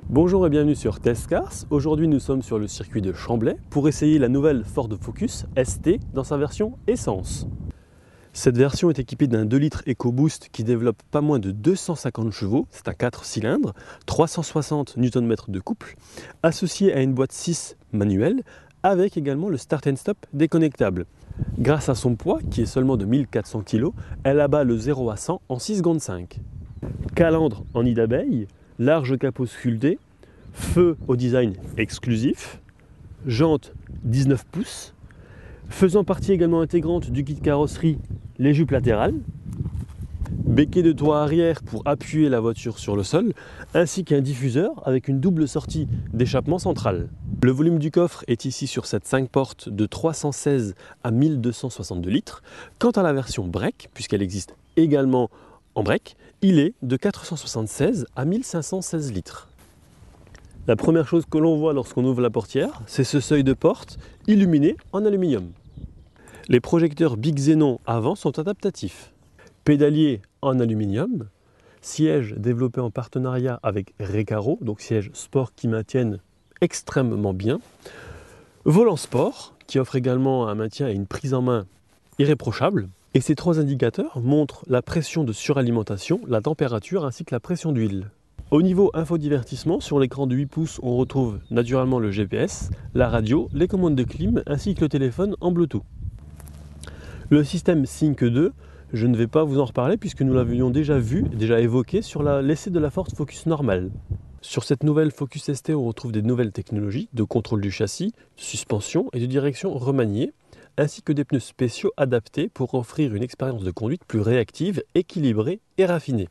Bonjour et bienvenue sur Test Cars. Aujourd'hui nous sommes sur le circuit de Chamblet pour essayer la nouvelle Ford Focus ST dans sa version essence. Cette version est équipée d'un 2 litres EcoBoost qui développe pas moins de 250 chevaux, c'est un 4 cylindres, 360 Nm de couple, associé à une boîte 6 manuelle avec également le Start and Stop déconnectable. Grâce à son poids qui est seulement de 1400 kg, elle abat le 0 à 100 en 6 secondes 5. Calandre en nid d'abeille, large capot sculpté, feu au design exclusif, jantes 19 pouces, faisant partie également intégrante du kit carrosserie les jupes latérales, béquet de toit arrière pour appuyer la voiture sur le sol, ainsi qu'un diffuseur avec une double sortie d'échappement central. Le volume du coffre est ici sur cette 5 portes de 316 à 1262 litres. Quant à la version break, puisqu'elle existe également en break, il est de 476 à 1516 litres. La première chose que l'on voit lorsqu'on ouvre la portière, c'est ce seuil de porte illuminé en aluminium. Les projecteurs Big Xenon avant sont adaptatifs. Pédalier en aluminium, sièges développés en partenariat avec Recaro, donc sièges sport qui maintiennent extrêmement bien. Volant sport qui offre également un maintien et une prise en main irréprochable. Et ces trois indicateurs montrent la pression de suralimentation, la température ainsi que la pression d'huile. Au niveau infodivertissement, sur l'écran de 8 pouces, on retrouve naturellement le GPS, la radio, les commandes de clim ainsi que le téléphone en Bluetooth. Le système Sync 2, je ne vais pas vous en reparler puisque nous l'avions déjà vu, déjà évoqué sur l'essai de la Ford Focus normale. Sur cette nouvelle Focus ST, on retrouve des nouvelles technologies de contrôle du châssis, de suspension et de direction remaniée, ainsi que des pneus spéciaux adaptés pour offrir une expérience de conduite plus réactive, équilibrée et raffinée.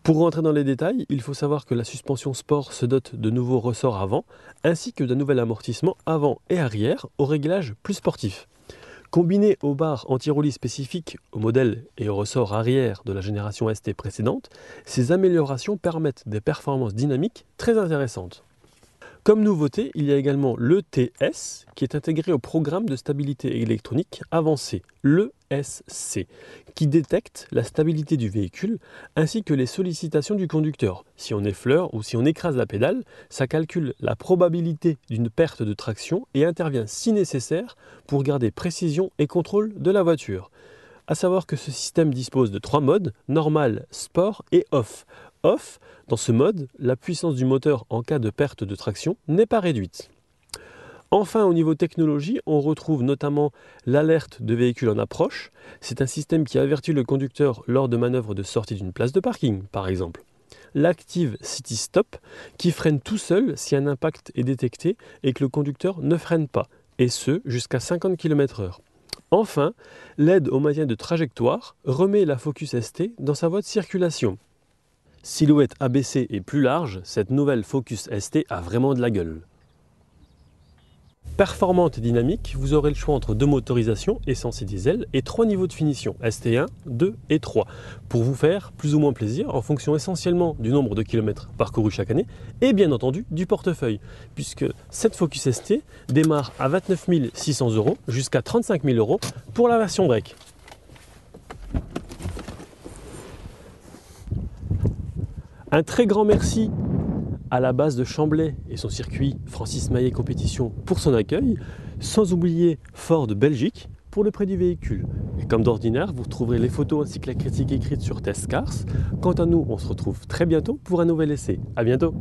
Pour rentrer dans les détails, il faut savoir que la suspension sport se dote de nouveaux ressorts avant, ainsi que d'un nouvel amortissement avant et arrière au réglage plus sportif. Combiné aux barres anti-roulis spécifiques au modèle et au ressort arrière de la génération ST précédente, ces améliorations permettent des performances dynamiques très intéressantes. Comme nouveauté, il y a également l'ETS qui est intégré au programme de stabilité électronique avancé, l'ESC, qui détecte la stabilité du véhicule ainsi que les sollicitations du conducteur. Si on effleure ou si on écrase la pédale, ça calcule la probabilité d'une perte de traction et intervient si nécessaire pour garder précision et contrôle de la voiture. A savoir que ce système dispose de 3 modes, normal, sport et off. Off, dans ce mode, la puissance du moteur en cas de perte de traction n'est pas réduite. Enfin, au niveau technologie, on retrouve notamment l'alerte de véhicule en approche. C'est un système qui avertit le conducteur lors de manœuvres de sortie d'une place de parking, par exemple. L'Active City Stop, qui freine tout seul si un impact est détecté et que le conducteur ne freine pas, et ce jusqu'à 50 km/h. Enfin, l'aide au maintien de trajectoire remet la Focus ST dans sa voie de circulation. Silhouette abaissée et plus large, cette nouvelle Focus ST a vraiment de la gueule. Performante et dynamique, vous aurez le choix entre 2 motorisations, essence et diesel, et 3 niveaux de finition, ST1, 2 et 3, pour vous faire plus ou moins plaisir en fonction essentiellement du nombre de kilomètres parcourus chaque année, et bien entendu du portefeuille, puisque cette Focus ST démarre à 29 600 € jusqu'à 35 000 € pour la version break. Un très grand merci à la base de Chamblet et son circuit Francis Maillet Compétition pour son accueil, sans oublier Ford Belgique pour le prêt du véhicule. Et comme d'ordinaire, vous retrouverez les photos ainsi que la critique écrite sur Test Cars. Quant à nous, on se retrouve très bientôt pour un nouvel essai. À bientôt.